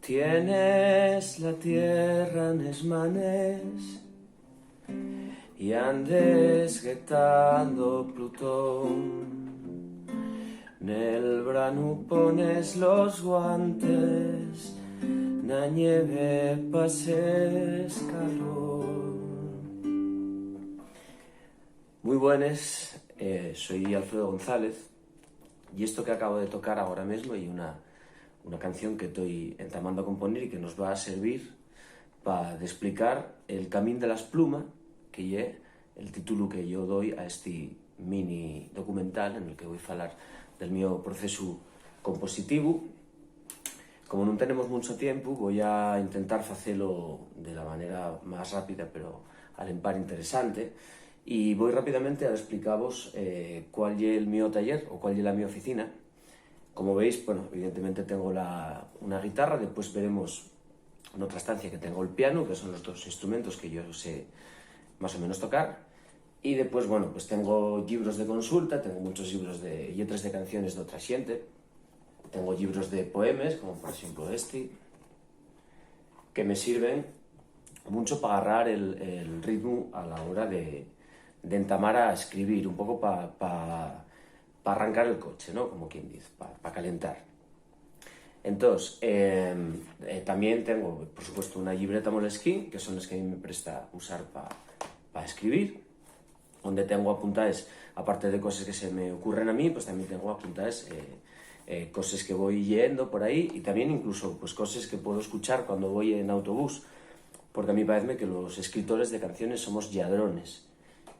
Tienes la tierra nes manes y andes guetando Plutón. Nel branu pones los guantes, na nieve pases calor. Muy buenas, soy Alfredo González y esto que acabo de tocar ahora mismo y una canción que estoy entamando a componer y que nos va a servir para explicar el camín de las plumas, que es el título que yo doy a este mini documental en el que voy a hablar del mío proceso compositivo. Como no tenemos mucho tiempo, voy a intentar hacerlo de la manera más rápida, pero al empar interesante. Y voy rápidamente a explicaros cuál es el mío taller o cuál es la mi oficina. Como veis, bueno, evidentemente tengo una guitarra, después veremos en otra estancia que tengo el piano, que son los dos instrumentos que yo sé más o menos tocar. Y después, bueno, pues tengo libros de consulta, tengo muchos libros de letras de canciones de otra gente. Tengo libros de poemas, como por ejemplo este, que me sirven mucho para agarrar el ritmo a la hora de entamar a escribir, un poco para arrancar el coche, ¿no? Como quien dice, para calentar. Entonces, también tengo, por supuesto, una libreta Moleskine, que son las que a mí me presta usar para escribir, donde tengo apuntadas, aparte de cosas que se me ocurren a mí, pues también tengo apuntadas cosas que voy leyendo por ahí y también incluso pues cosas que puedo escuchar cuando voy en autobús, porque a mí parece que los escritores de canciones somos lladrones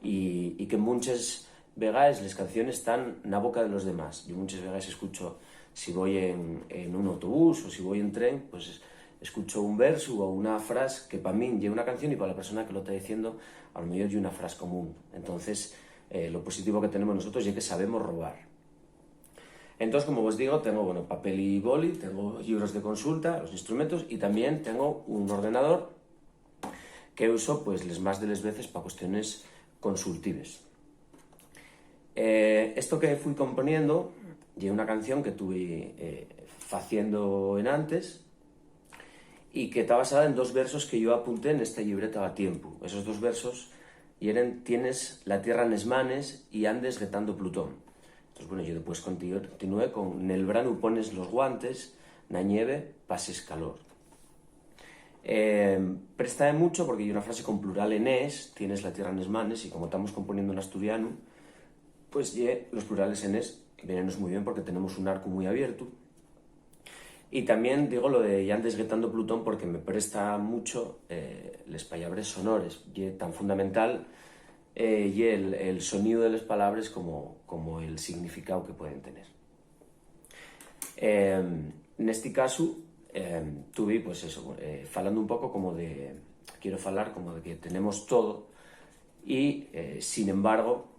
y que muchas veces las canciones están en la boca de los demás. Yo muchas veces escucho, si voy en un autobús o si voy en tren, pues escucho un verso o una frase que para mí lleva una canción y para la persona que lo está diciendo a lo mejor lleva una frase común. Entonces, lo positivo que tenemos nosotros es que sabemos robar. Entonces, como os digo, tengo papel y boli, tengo libros de consulta, los instrumentos y también tengo un ordenador que uso pues las más de las veces para cuestiones consultives. Esto que fui componiendo y una canción que tuve haciendo en antes y que está basada en dos versos que yo apunté en esta libreta a tiempo. Esos dos versos eran: tienes la tierra nes manes y andes guetando Plutón. Entonces, bueno, yo después continué con nel branu pones los guantes, na nieve pases calor. Presta mucho porque hay una frase con plural en es, tienes la tierra nes manes, y como estamos componiendo en asturiano, pues los plurales en es vienen muy bien porque tenemos un arco muy abierto. Y también digo lo de ya andes guetando Plutón porque me presta mucho las palabras sonores, y tan fundamental y el sonido de las palabras como el significado que pueden tener. En este caso, tuve, pues eso, falando un poco quiero hablar como de que tenemos todo y, sin embargo,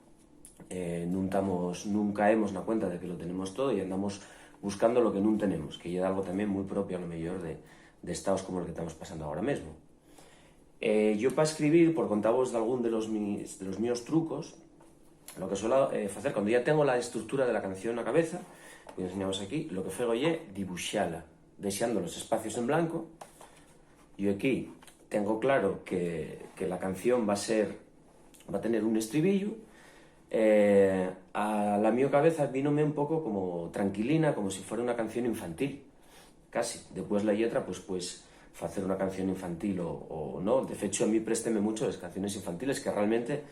nunca hemos la cuenta de que lo tenemos todo y andamos buscando lo que no tenemos, que es algo también muy propio a lo mejor de estados como el que estamos pasando ahora mismo. Yo para escribir, por contaros de algún de los míos trucos, lo que suelo hacer cuando ya tengo la estructura de la canción en la cabeza, voy a enseñaros aquí, lo que hago es dibujarla, dejando los espacios en blanco. Yo aquí tengo claro que la canción va a tener un estribillo. A la mi cabeza vínome un poco como tranquilina, como si fuera una canción infantil, casi. Después la letra, pues hacer una canción infantil o no. De hecho, a mí présteme mucho las canciones infantiles, que realmente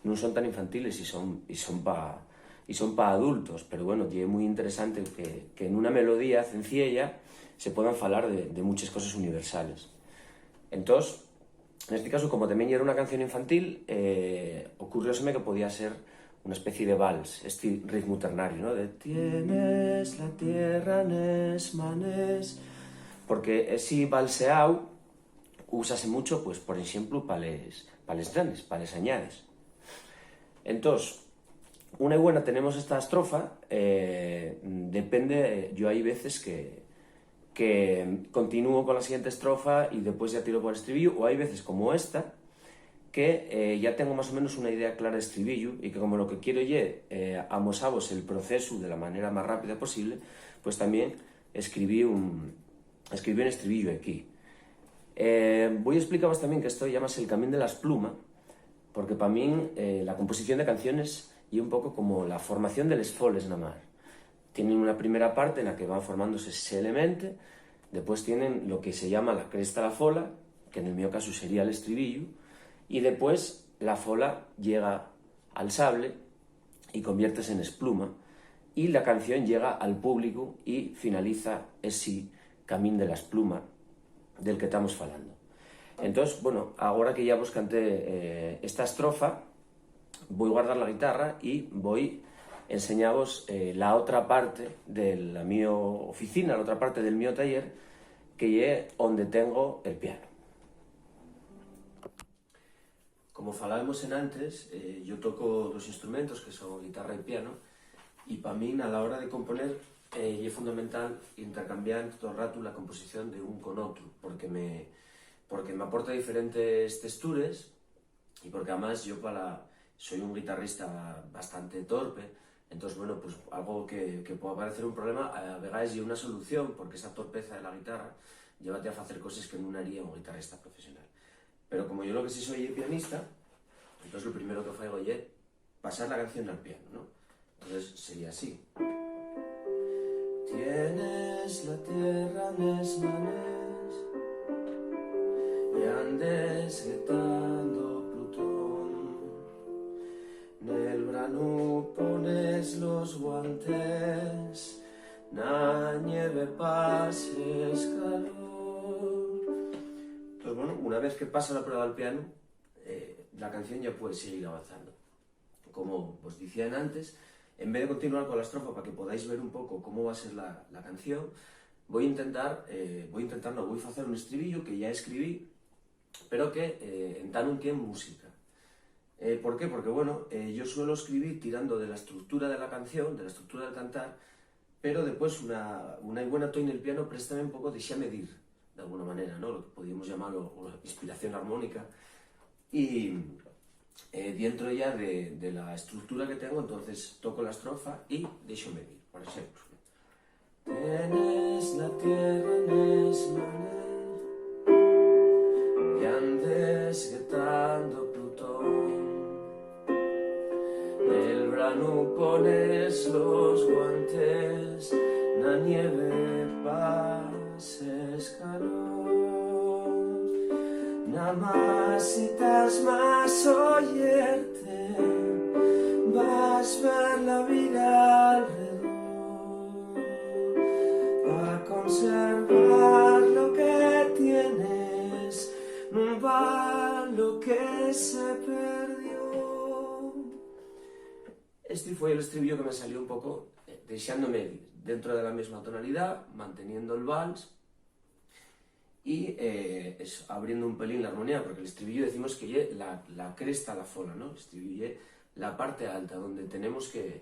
no son tan infantiles y son para adultos, pero bueno, es muy interesante que en una melodía sencilla se puedan hablar de muchas cosas universales. Entonces, en este caso, como también era una canción infantil, ocurrióseme que podía ser una especie de vals, este ritmo ternario, ¿no? De tienes la tierra nes manes, porque ese valseado úsase mucho, pues, por ejemplo, para les grandes, para les añades. Entonces, una y buena tenemos esta estrofa, depende, yo hay veces que continúo con la siguiente estrofa y después ya tiro por el estribillo, o hay veces como esta, que ya tengo más o menos una idea clara de estribillo y que como lo que quiero es amosaros el proceso de la manera más rápida posible, pues también escribí un escribí un estribillo aquí. Voy a explicaros también que esto llamase el camín de las plumas, porque para mí la composición de canciones y un poco como la formación de les foles nada más. Tienen una primera parte en la que van formándose ese elemento, después tienen lo que se llama la cresta la fola, que en el mío caso sería el estribillo, y después la fola llega al sable y conviértese en espluma, y la canción llega al público y finaliza ese camín de las plumas del que estamos falando. Entonces, bueno, ahora que ya vos canté esta estrofa, voy a guardar la guitarra y voy a enseñaros la otra parte de la mi oficina, la otra parte del mi taller, que es donde tengo el piano. Como falábamos en antes, yo toco dos instrumentos que son guitarra y piano, y para mí a la hora de componer es fundamental intercambiar todo el rato la composición de un con otro, porque me aporta diferentes texturas y porque además yo soy un guitarrista bastante torpe. Entonces, bueno, pues algo que pueda parecer un problema, a veces es una solución, porque esa torpeza de la guitarra llévate a hacer cosas que no haría un guitarrista profesional. Pero como yo lo que sí soy pianista, entonces lo primero que hago es pasar la canción al piano, ¿no? Entonces sería así. Tienes la tierra en les manes y andes gritando Plutón. Nel brano pones los guantes, na nieve pases calor. Entonces, bueno, una vez que pasa la prueba al piano, la canción ya puede seguir avanzando. Como os decía antes, en vez de continuar con la estrofa para que podáis ver un poco cómo va a ser la canción, voy a hacer un estribillo que ya escribí, pero que en tan un tiempo música. ¿Por qué? Porque bueno, yo suelo escribir tirando de la estructura de la canción, de la estructura del cantar, pero después una buena toina en el piano préstame un poco de xa medir, de alguna manera, ¿no? Lo que podríamos llamarlo inspiración armónica. Y dentro ya de la estructura que tengo, entonces toco la estrofa y deixo medir, por ejemplo. Tienes la tierra en les manes y andes gritando Plutón. Del brano pones los guantes, na nieve pases calor. Nada más citas más oyerte, vas ver la vida alrededor, para conservar lo que tienes, no va lo que se perdió. Este fue el estribillo que me salió un poco deseándome dentro de la misma tonalidad, manteniendo el vals y abriendo un pelín la armonía, porque el estribillo decimos que es la cresta, la fola, ¿no? El estribillo es la parte alta, donde tenemos que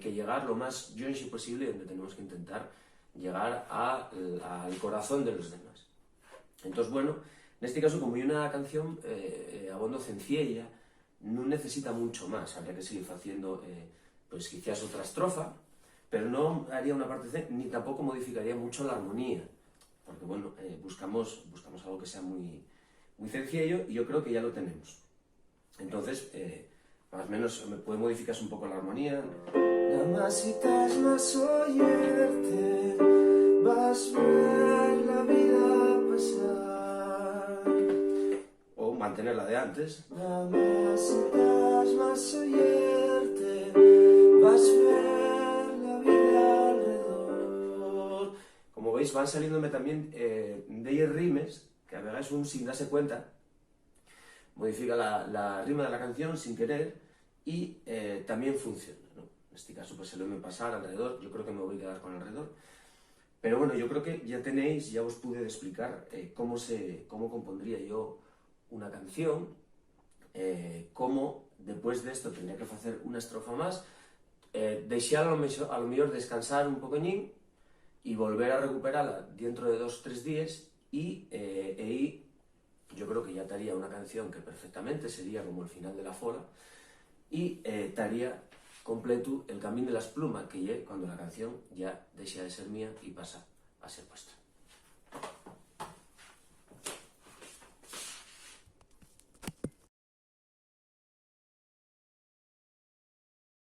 llegar lo más yonxi posible, donde tenemos que intentar llegar al corazón de los demás. Entonces, bueno, en este caso, como hay una canción abondo sencilla, no necesita mucho más, habría que seguir haciendo pues quizás otra estrofa, pero no haría una parte C, ni tampoco modificaría mucho la armonía, porque bueno, buscamos algo que sea muy sencillo y yo creo que ya lo tenemos. Entonces, más o menos me puede modificarse un poco la armonía. Nada más citas más oyerte, vas a ver la vida pasar. O mantener la de antes. Nada más citas más oyerte, vas a ver la vida alrededor. Como veis, van saliéndome también de rimes, que a veces un sin darse cuenta modifica la rima de la canción sin querer y también funciona, ¿no? En este caso pues se lo me pasar alrededor, yo creo que me voy a quedar con alrededor, pero bueno, yo creo que ya os pude explicar cómo compondría yo una canción, cómo después de esto tendría que hacer una estrofa más, deixar a lo mejor descansar un poqueñín y volver a recuperarla dentro de 2 o 3 días y ahí yo creo que ya estaría una canción que perfectamente sería como el final de la fola y estaría completo el camín de las plumas, que es cuando la canción ya deja de ser mía y pasa a ser vuestra.